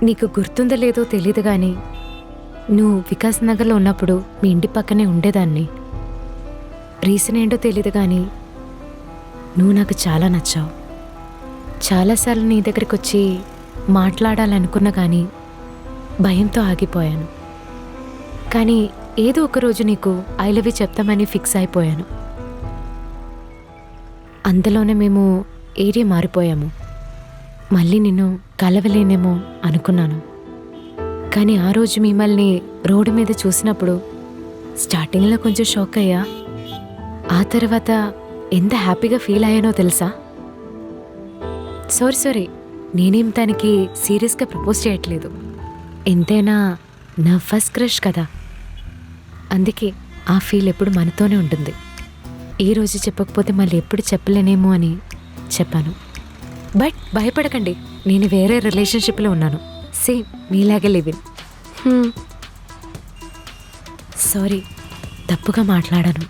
నీకు గుర్తుందో లేదో తెలీదు కానీ నువ్వు వికాస్ నగర్లో ఉన్నప్పుడు మీ ఇంటి పక్కనే ఉండేదాన్ని. రీజన్ ఏంటో తెలీదు కానీ నువ్వు నాకు చాలా నచ్చావు. చాలాసార్లు నీ దగ్గరికి వచ్చి మాట్లాడాలనుకున్నా కానీ భయంతో ఆగిపోయాను. కానీ ఏదో ఒకరోజు నీకు ఐ లవ్ యూ చెప్తామని ఫిక్స్ అయిపోయాను. అందులోనే మేము ఏరియా మారిపోయాము. మళ్ళీ నిన్ను కలవలేనేమో అనుకున్నాను. కానీ ఆ రోజు మిమ్మల్ని రోడ్డు మీద చూసినప్పుడు స్టార్టింగ్లో కొంచెం షాక్ అయ్యా. ఆ తర్వాత ఎంత హ్యాపీగా ఫీల్ అయ్యానో తెలుసా? సారీ నేనేం తనకి సీరియస్గా ప్రపోజ్ చేయట్లేదు. ఎంతైనా నా ఫస్ట్ క్రష్ కదా, అందుకే ఆ ఫీల్ ఎప్పుడు మనతోనే ఉంటుంది. ఈ రోజు చెప్పకపోతే మళ్ళీ ఎప్పుడు చెప్పలేనేమో అని చెప్పాను. బట్ భయపడకండి, నేను వేరే రిలేషన్షిప్లో ఉన్నాను. సేమ్ మీలాగే లివిన్. సారీ, తప్పుగా మాట్లాడాను.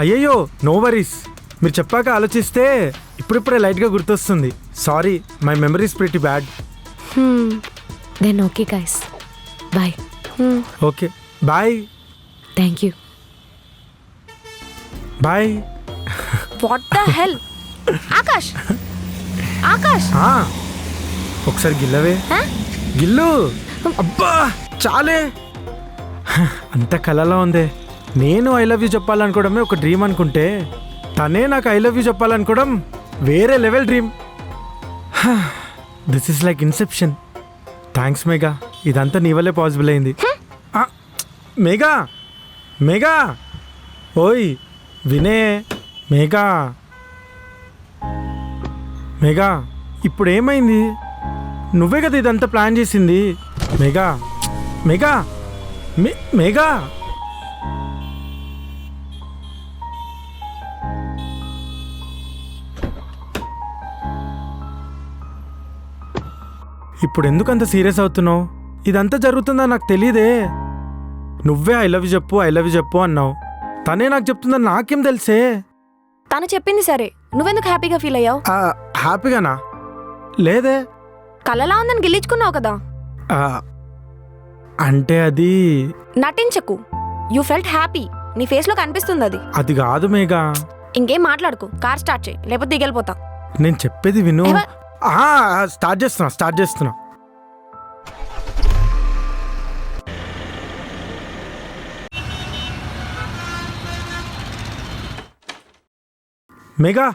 అయ్యయ్యో, నో వరీస్. మీరు చెప్పాక ఆలోచిస్తే ఇప్పుడిప్పుడే లైట్గా గుర్తొస్తుంది. Sorry, my memories pretty bad. Then okay guys, bye. Okay, bye. Thank you. Bye. What the hell? Akash, Akash, ఒకసారి గిల్లవే. గిల్లు. అబ్బా చాలే, అంత కలలా ఉందే. నేను ఐ లవ్ యూ చెప్పాలనుకోవడమే ఒక డ్రీమ్ అనుకుంటే తనే నాకు ఐ లవ్ యూ చెప్పాలనుకోవడం వేరే level dream. This is like Inception. Thanks Megha, ఇదంతా నీ వల్లే పాసిబుల్ అయింది. మేఘా, మేఘా, ఓయ్ వినే. మేఘా, మేఘా, ఇప్పుడు ఏమైంది? నువ్వే కదా ఇదంతా ప్లాన్ చేసింది. మేఘా, మేఘా, మేఘా. ఇప్పుడు ఎందుకు అంత సీరియస్ అవుతున్నావు? ఇదంతా జరుగుతుందా నాకు తెలియదే. నువ్వే ఐ లవ్ యూ చెప్పు, ఐ లవ్ యూ చెప్పు అన్నావు. తనే నాకు చెప్తుందని నాకేం తెలుసే? తను చెప్పింది సరే, నువ్వెందుకు హ్యాపీగా ఫీల్ అయ్యావు? హ్యాపీగానా? లేదే. కలలా ఉందని గిల్లించుకున్నావు కదా. అంటే అది నటించకు. You felt happy. నీ ఫేస్ లో కనిపిస్తుంది అది. అది కాదు మేఘా. ఇంకేం మాట్లాడుకు, కార్ స్టార్ట్ చేయి, లేకపోతే దిగలిపోతా. నేను చెప్పేది విను. స్టార్ట్ చేస్తున్నా. మేఘా,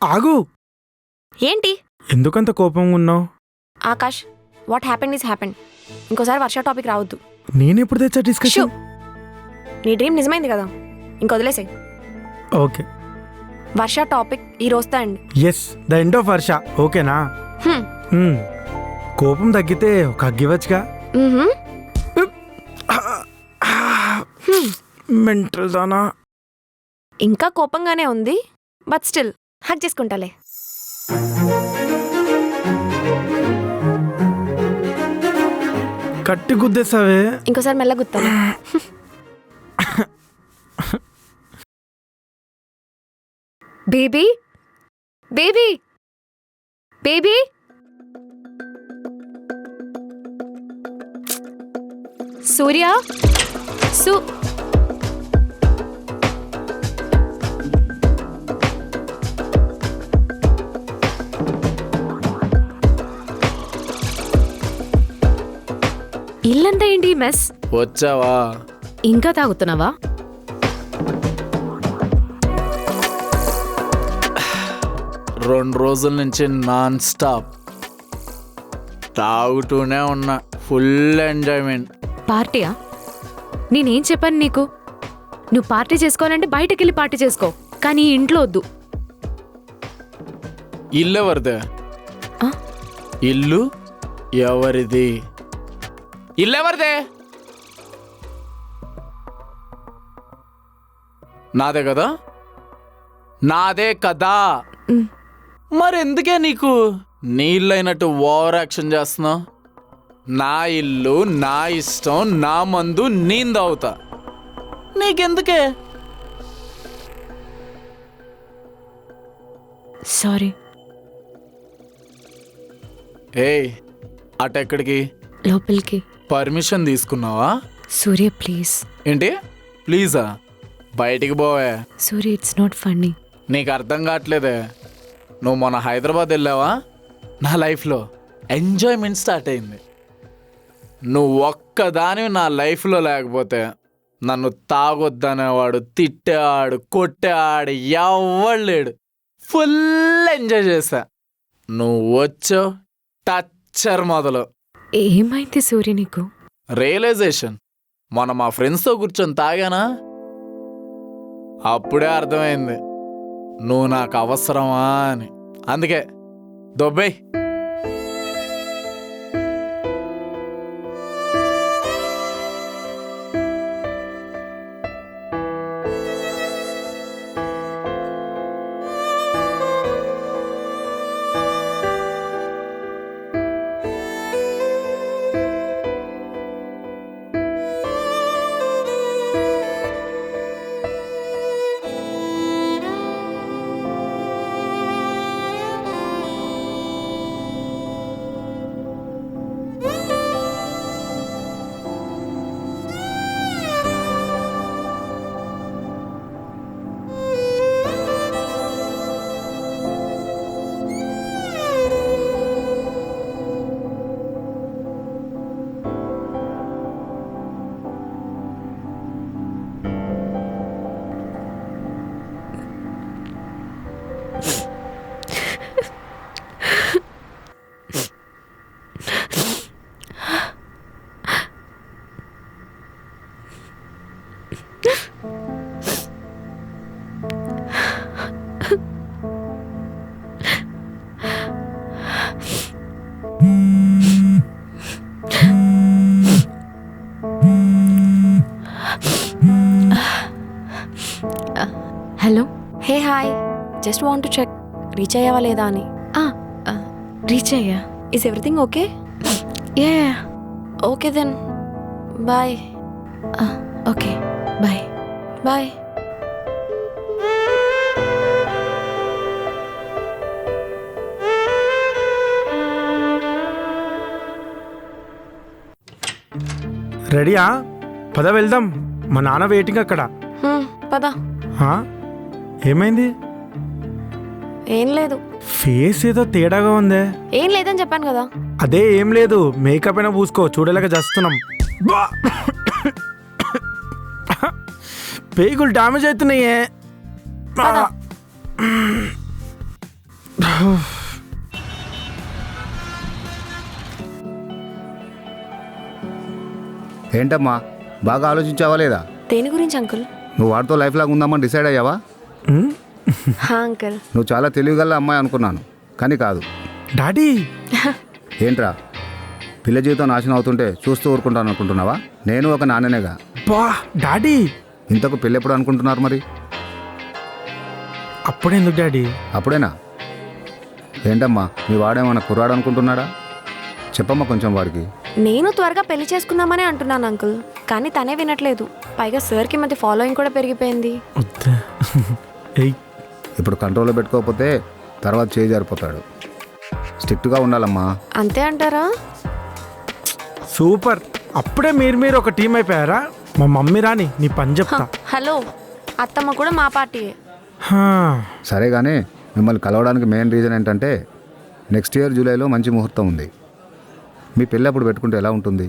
ఆగు. ఏంటి? ఎందుకంత కోపంగా ఉన్నావు? Akash, what happened is happened. ఇంకోసారి వర్ష టాపిక్ రావద్దు. నేను ఎప్పుడు తెచ్చా డిస్కషన్? నీ డ్రీమ్ నిజమైంది కదా, ఇంకొదిలేసాయి. ఓకే, వర్ష టాపిక్ ఈ రోజుతో అండి. ఎస్, ద ఎండ్ ఆఫ్ వర్ష. ఓకేనా? కోపం తగ్గితే ఒక హగ్ ఇవ్వచ్చుగా. మెంటల్ దానా. ఇంకా కోపంగానే ఉంది, బట్ స్టిల్ హగ్ చేసుకుంటాలే. కట్టి గుద్దేసావే. ఇంకోసారి మెల్ల గుత్తాను. Baby, baby, baby. సూర్య, ఇల్లంతా ఏంటి మెస్? వచ్చావా? ఇంకా తాగుతున్నావా? రెండు రోజుల నుంచి నాన్ స్టాప్ తాగుతూనే ఉన్నా. Full enjoyment. పార్టీయా? నేనేం చెప్పాను నీకు? నువ్వు పార్టీ చేసుకోవాలంటే బయటకు వెళ్ళి పార్టీ చేసుకో, కానీ ఇంట్లో వద్దు. ఇల్లు ఎవరిదే? ఆ? ఇల్లు ఎవరిది? ఇల్లు ఎవరిదే? నాదే కదా. నాదే కదా. మరెందుకే నీకు నీ ఇల్లు అయినట్టు ఓవర్ యాక్షన్ చేస్తున్నావు? నా ఇల్లు, నా ఇష్టం, నా మందు నేను తాగుతా. నీకెందుకే? సారీ. ఏయ్, అటెక్కడికి? లోపలికి. పర్మిషన్ తీసుకున్నావా? సూర్య ప్లీజ్. ఏంటి ప్లీజా? బయటికి పోవే. సూర్య ఇట్స్ నాట్ ఫన్నీ. నీకు అర్థం కావట్లేదే. నువ్వు మొన్న హైదరాబాద్ వెళ్ళావా? నా లైఫ్లో ఎంజాయ్మెంట్ స్టార్ట్ అయింది. నువ్వు ఒక్కదాని నా లైఫ్లో లేకపోతే నన్ను తాగొద్దనేవాడు, తిట్టేవాడు, కొట్టేవాడు ఎవ్వడు లేడు. ఫుల్ ఎంజాయ్ చేశా. నువ్వు వచ్చావు, టచ్చర్ మొదలు. ఏమైంది సూర్య నీకు? రియలైజేషన్. మొన్న మా ఫ్రెండ్స్తో కూర్చొని తాగానా, అప్పుడే అర్థమైంది నువ్వు నాకు అవసరమా అని. అందుకే దొబ్బేయ్. Hello. Hey hi, just want to check reach అయ్యావా లేదా అని. రీచ్ అయ్యా. Is everything okay? Yeah. Okay then bye. Okay bye. Bye. రెడీయా? పద వెళ్దాం. మా నాన్న వెయిటింగ్ అక్కడ. పద. హా? ఏమైంది? ఏం లేదు. ఫేస్ ఏదో తేడాగా ఉందే. ఏం లేదని చెప్పాను కదా. అదే ఏం లేదు, మేకప్ అయినా పూసుకో, చూడలేక చేస్తున్నాం. పేగులు డ్యామేజ్ అవుతున్నాయే. పద. ఏంటమ్మా, బాగా ఆలోచించావా లేదా? దేని గురించి అంకుల్? నువ్వు వాడితో లైఫ్ లాగా ఉందామని డిసైడ్ అయ్యావా? హా అంకుల్. నువ్వు చాలా తెలివిగల అమ్మాయి అనుకున్నాను, కానీ కాదు. డాడీ ఏంట్రా, పిల్ల జీవితం నాశనం అవుతుంటే చూస్తూ ఊరుకుంటాను అనుకుంటున్నావా? నేను ఒక నాన్ననేగా. బా డాడీ, ఇంతకు పెళ్ళి ఎప్పుడు అనుకుంటున్నారు మరి? అప్పుడెందుకు డాడీ? అప్పుడేనా? ఏంటమ్మా, మీ వాడేమన్నా కుర్రాడు అనుకుంటున్నాడా? చెప్పమ్మా కొంచెం వాడికి. నేను త్వరగా పెళ్లి చేసుకుందామనే అంటున్నాను అంకుల్, కానీ తనే వినట్లేదు. పైగా సార్కి మధ్య ఫాలోయింగ్ కూడా పెరిగిపోయింది. వద్దా. ఏయ్, ఇప్పుడు కంట్రోల్లో పెట్టుకోకపోతే తర్వాత చేయి జారిపోతాడు. స్ట్రిక్ట్గా ఉండాలమ్మా. అంతే అంటారా? సూపర్. అప్పుడే మీరు ఒక టీం అయిపోయారా? మా మమ్మీ రాని నీ పని చెప్తా. హలో, అత్తమ్మ కూడా మా పార్టీయే. హా. సరే కానీ మిమ్మల్ని కలవడానికి మెయిన్ రీజన్ ఏంటంటే నెక్స్ట్ ఇయర్ జూలైలో మంచి ముహూర్తం ఉంది. మీ పెళ్ళి అప్పుడు పెట్టుకుంటే ఎలా ఉంటుంది?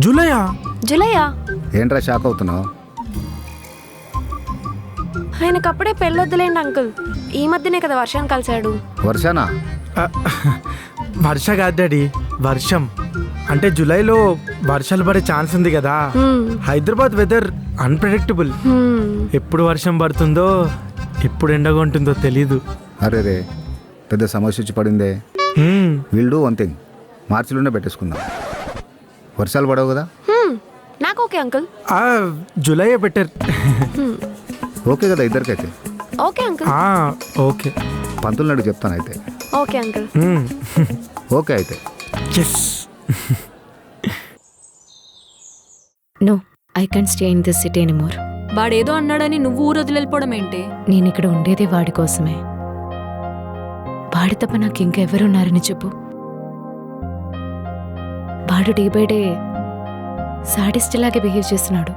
జూలైయా? జులైయా? ఏంట్రా షాక్ అవుతున్నావు? ఆయనకప్పుడే పెళ్ళొద్దులేండి అంకుల్. ఈ మధ్యనే కదా వర్షం కలిశాడు. వర్షానా? వర్ష కాదు డాడీ, వర్షం. అంటే జూలైలో వర్షాలు పడే ఛాన్స్ ఉంది కదా. Hyderabad weather unpredictable. ఎప్పుడు వర్షం పడుతుందో ఎప్పుడు ఎండగా ఉంటుందో తెలీదు. అరే రే, పెద్ద సమస్య వచ్చి పడిందే. విల్ డూ వన్ థింగ్, మార్చిలోనే పెట్టేసుకుందాం. వర్షాలు పడవు కదా. నాకు okay uncle. July better. Okay కదా ఇద్దరికైతే? Okay uncle. ఓకే. పంతులు అడుగు చెప్తాను అయితే. Okay uncle. ఓకే అయితే. Yes. No, I can't stay in this city anymore. వాడేదో అన్నాడని నువ్వు ఊరు వదిలిపోవడం ఏంటి? నేను ఇక్కడ ఉండేదే వాడి కోసమే. వాడి తప్ప నాకు ఇంకెవరున్నారని చెప్పు. వాడు డే బై డే సాడిస్ట్ లాగే బిహేవ్ చేస్తున్నాడు.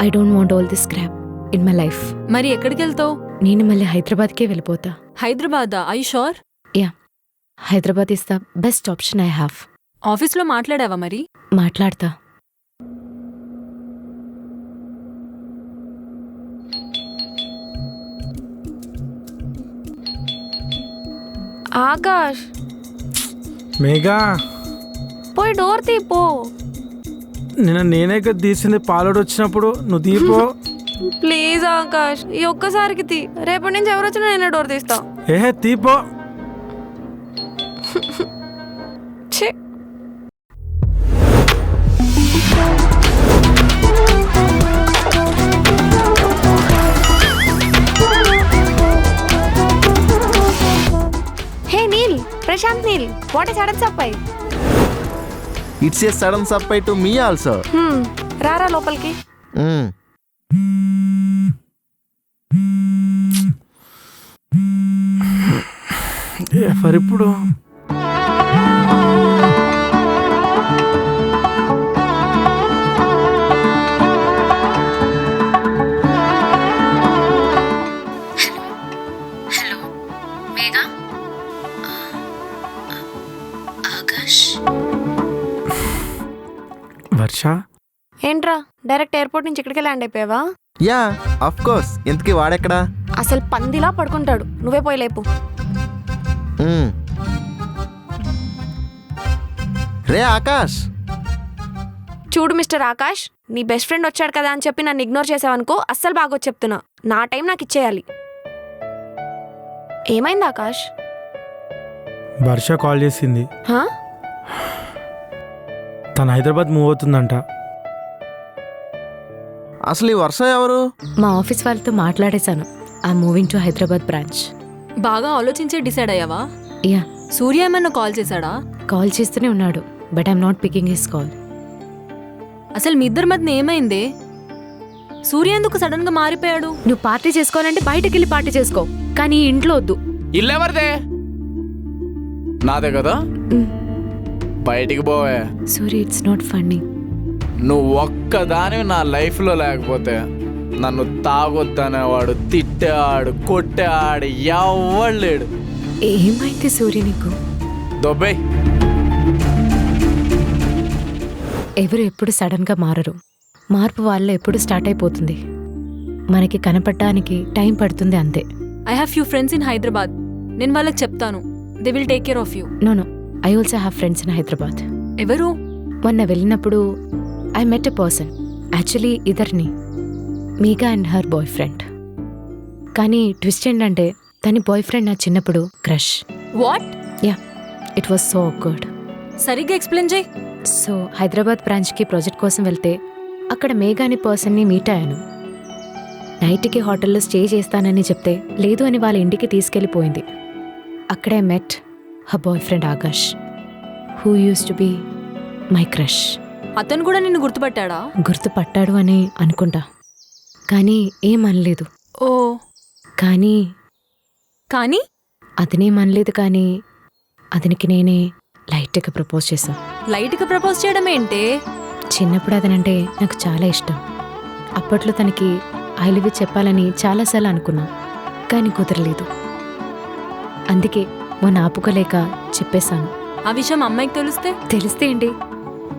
I don't want all this crap in my life. మరి ఎక్కడికి వెళ్తావు? నేను మళ్ళీ హైదరాబాద్కే వెళ్ళిపోతా. హైదరాబాదా? I sure? Yeah, Hyderabad is the best option I have. ఆఫీస్లో మాట్లాడావా మరి? మాట్లాడతా. ఆకాష్, మేఘా, పోయి డోర్ తీపో. నేనే కదా తీసింది. పాలోడు వచ్చినప్పుడు నువ్వు తీపో. ప్లీజ్ ఆకాష్, ఈ ఒక్కసారికి తీ. రేపటి నుంచి ఎవరు వచ్చినా నేనే డోర్ తీస్తా. ఏహే తీపో. ఛీ. Hey Neel, Prashanth Neel, what is sudden surprise? It's a sudden surprise to me also. రారా లోపలికి. ఎవరిప్పుడు? హలో మేఘా, ఆకాష్. వర్ష, ఏంట్రా డైరెక్ట్ ఎయిర్పోర్ట్ నుంచి ఇక్కడికే ల్యాండ్ అయిపోయావా? Yeah of course. ఇంతకీ వాడెక్కడా? అసలు పందిలా పడుకుంటాడు. నువ్వే పోయి లేపు. మ్మ్. రే ఆకాష్, చూడు మిస్టర్ ఆకాష్, నీ బెస్ట్ ఫ్రెండ్ వచ్చాడు కదా అని చెప్పి నన్ను ఇగ్నోర్ చేసావనుకో అస్సలు బాగోదు చెప్తున్నా. నా టైం నాకు ఇచ్చేయాలి. ఏమైంది ఆకాష్? వర్ష కాల్ చేసింది. హా? తను హైదరాబాద్ మూవ్ అవుతుందంట. అసలు ఈ వర్ష ఎవరు? మా ఆఫీస్ వాళ్ళతో మాట్లాడేశాను. I moving to Hyderabad branch. బాగా ఆలోచించే డిసైడ్ అయ్యావా? యా, సూర్య ఏమన్నా కాల్ చేశాడా? కాల్ చేస్తూనే ఉన్నాడు, but I'm not picking his call. అసలు మీ ఇద్దరి మధ్య ఏమైంది? సూర్య ఎందుకు సడన్ గా మారిపోయాడు? నువ్వు పార్టీ చేసుకోవాలంటే బయటకు వెళ్ళి పార్టీ చేసుకో, కానీ ఈ ఇంట్లో వద్దు. ఇల్లెవరిదే? నాదే కదా. బయటికి పోవే. సూర్య, ఇట్స్ నాట్ ఫన్నీ. నువ్వు ఒక్కదానివి నా లైఫ్లో లేకపోతే నన్ను తాగొద్దనేవాడు, తిట్టేవాడు, కొట్టేవాడు ఎవడు లేడు. ఏమైంది సూర్య నీకు? దొబ్బై. ఎవరు ఎప్పుడు సడన్గా మారరు. మార్పు వాళ్ళ ఎప్పుడు స్టార్ట్ అయిపోతుంది. మనకి కనపడడానికి టైం పడుతుంది అంతే. I have few friends in Hyderabad. నేను వాళ్ళకి చెప్తాను. They will take care of you. No, I also have friends in Hyderabad. ఎవరు? మొన్న వెళ్ళినప్పుడు I met a person. Actually ఇద్దరిని, మీగా అండ్ హర్ బాయ్ ఫ్రెండ్. కానీ ట్విస్ట్ ఏంటంటే తన బాయ్ ఫ్రెండ్ నా చిన్నప్పుడు crush. What? Ya, it was so good. సరిగ్గా ఎక్స్ప్లెయిన్ చేయి. సో హైదరాబాద్ బ్రాంచ్కి ప్రాజెక్ట్ కోసం వెళ్తే అక్కడ మేఘా అనే పర్సన్ని మీట్ అయ్యాను. నైట్కి హోటల్లో స్టే చేస్తానని చెప్తే లేదు అని వాళ్ళ ఇంటికి తీసుకెళ్ళిపోయింది. అక్కడే met her boyfriend Akash, who used to be my crush. అతను కూడా నిన్ను గుర్తుపట్టాడా? గుర్తుపట్టాడు అని అనుకుంటా, కానీ ఏమనలేదు. ఓ, కానీ కానీ అతనేమనలేదు. కానీ అతనికి నేనే లైట్గా ప్రపోజ్ చేశాను. లైట్గా ప్రపోజ్ చేయడం ఏంటే? చిన్నప్పుడు అతనంటే నాకు చాలా ఇష్టం. అప్పట్లో తనకి ఐ లవ్ యూ చెప్పాలని చాలాసార్లు అనుకున్నా, కానీ కుదరలేదు. అందుకే మొన్న ఆపుకోలేక చెప్పేశాను. ఆ విషయం అమ్మాయికి తెలిస్తే ఏంటి,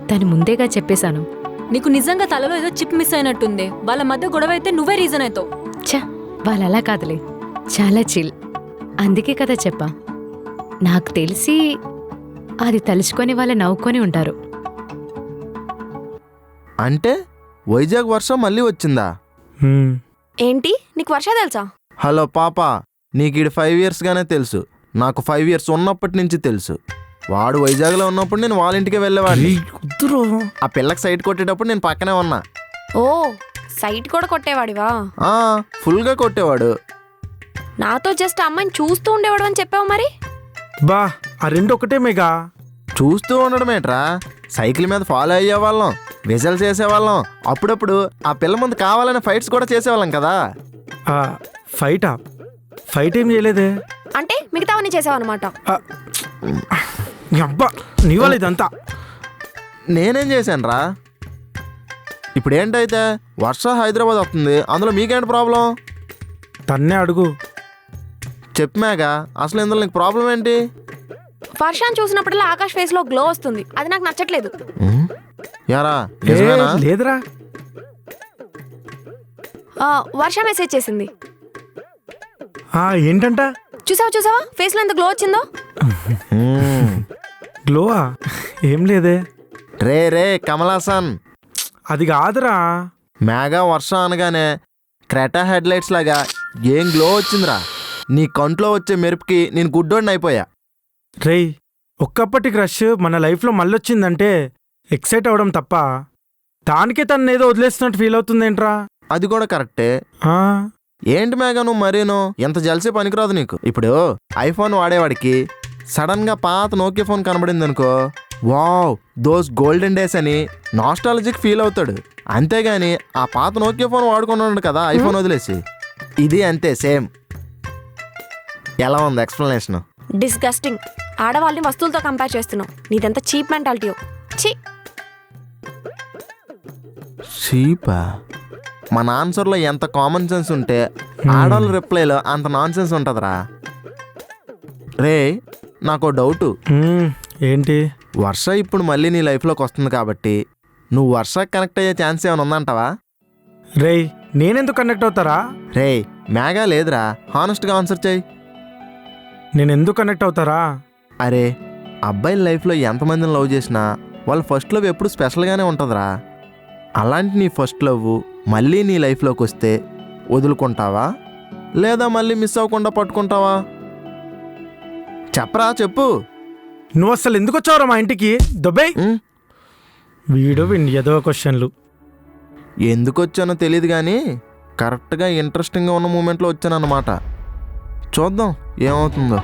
తను ముందేగా చెప్పేశాను. నీకు నిజంగా తలలో ఏదో చిప్ మిస్ అయినట్టుంది. వాళ్ళ మధ్య గొడవ అయితే నువ్వే రీజన్ అవుతావు. ఛా, వాళ్ళు అలా కాదులే, చాలా చిల్. అందుకే కదా చెప్పా. నాకు తెలిసి అది తలుచుకొని వాళ్ళు నవ్వుకొని ఉంటారు. అంటే వైజాగ్ వర్షం మళ్ళీ వచ్చిందా? ఏంటి, నీకు వర్ష తెలుసా? హలో పాప, నీకు ఈడు 5 years గానే తెలుసు. నాకు 5 years ఉన్నప్పటి నుంచి తెలుసు. వాడు వైజాగ్లో ఉన్నప్పుడు నేను వాళ్ళ ఇంటికి వెళ్ళేవాడిని. ఆ పిల్లకి సైట్ కొట్టేటప్పుడు నేను పక్కనే ఉన్నా. ఓ, సైట్ కూడా కొట్టేవాడివా? ఫుల్గా కొట్టేవాడు. నాతో జస్ట్ అమ్మాయిని చూస్తూ ఉండేవాడు అని చెప్పావు మరి. బా, ఆ రెండు ఒకటే మేఘా. చూస్తూ ఉండడమేట్రా, సైకిల్ మీద ఫాలో అయ్యేవాళ్ళం, విజల్స్ చేసేవాళ్ళం. అప్పుడప్పుడు ఆ పిల్ల ముందు కావాలని ఫైట్స్ కూడా చేసేవాళ్ళం కదా. ఫైట్ ఏం చేయలేదే. అంటే మిగతావన్నీ చేసావు అనమాట. అబ్బా, నీ వల్ల ఇదంతా. నేనేం చేశాను రా? ఇప్పుడు ఏంటైతే వర్ష హైదరాబాద్ వస్తుంది, అందులో మీకేంటి ప్రాబ్లం? తన్నే అడుగు. చెప్పు మేఘా, అసలు ఇందులో నీకు ప్రాబ్లం ఏంటి? వర్షాన్ని చూసినప్పుడల్లా ఆకాష్ ఫేస్ లో గ్లో వస్తుంది, అది నాకు నచ్చట్లేదు. యారా ఏ, నిజమేనా? లేదురా. వర్ష మెసేజ్ చేసింది. ఏంటంట? చూసావా ఫేస్ లో ఎంత గ్లో వచ్చిందో. గ్లోవా? ఏం లేదే. రే కమలాసన్, అది కాదురా. మేఘా వర్ష అనగానే క్రెటా హెడ్ లైట్స్ లాగా ఏం గ్లో వచ్చిందిరా. నీ కంట్లో వచ్చే మెరుపుకి నేను గుడ్డోడిని అయిపోయా. రేయ్, ఒక్కప్పటి క్రష్ మన లైఫ్లో మళ్ళొచ్చిందంటే ఎక్సైట్ అవ్వడం తప్ప దానికే తను ఏదో వదిలేస్తున్నట్టు ఫీల్ అవుతుందేంట్రా? అది కూడా కరెక్టే. ఆ, ఏంటి మేఘా నువ్వు మరీను ఎంత జల్సీ పనికిరాదు నీకు. ఇప్పుడు ఐఫోన్ వాడేవాడికి సడన్ గా పాత నోకియా ఫోన్ కనబడింది అనుకో, వావ్ దోస్ గోల్డెన్ డేస్ అని నాస్టాలజిక్ ఫీల్ అవుతాడు. అంతేగాని ఆ పాత నోకియా ఫోన్ వాడుకున్నాడు కదా ఐఫోన్ వదిలేసి. ఇది అంతే సేమ్. ఎలా ఉంది ఎక్స్ప్లెనేషన్? డిస్గస్టింగ్. ఆడవాళ్ళని వస్తువులతో కంపేర్ చేస్తున్నావు. నీదంతా చీప్ మెంటాలిటీయో. చీ. చీపా? మన ఆన్సర్లో ఎంత కామన్ సెన్స్ ఉంటే ఆడవాళ్ళ రిప్లైలో అంత నాన్ సెన్స్ ఉంటుందిరా. రే నాకు డౌటు. ఏంటి? వర్ష ఇప్పుడు మళ్ళీ నీ లైఫ్లోకి వస్తుంది కాబట్టి నువ్వు వర్ష కనెక్ట్ అయ్యే ఛాన్స్ ఏమైనా ఉందంటావా? రేయ్, నేనెందుకు కనెక్ట్ అవుతారా? రే మేఘా లేదురా, హానెస్ట్గా ఆన్సర్ చేయి. నేనెందుకు కనెక్ట్ అవుతారా? అరే అబ్బాయిల లైఫ్లో ఎంతమందిని లవ్ చేసినా వాళ్ళ ఫస్ట్ లవ్ ఎప్పుడు స్పెషల్గానే ఉంటుందిరా. అలాంటి నీ ఫస్ట్ లవ్ మళ్ళీ నీ లైఫ్లోకి వస్తే వదులుకుంటావా లేదా మళ్ళీ మిస్ అవ్వకుండా పట్టుకుంటావా? చెప్పరా చెప్పు. నువ్వు అసలు ఎందుకు వచ్చావురా మా ఇంటికి? దుబాయ్ వీడు ఏదో క్వశ్చన్లు. ఎందుకు వచ్చానో తెలియదు కానీ కరెక్ట్గా ఇంట్రెస్టింగ్గా ఉన్న మూమెంట్లో వచ్చానన్నమాట. చూద్దాం ఏమవుతుందో.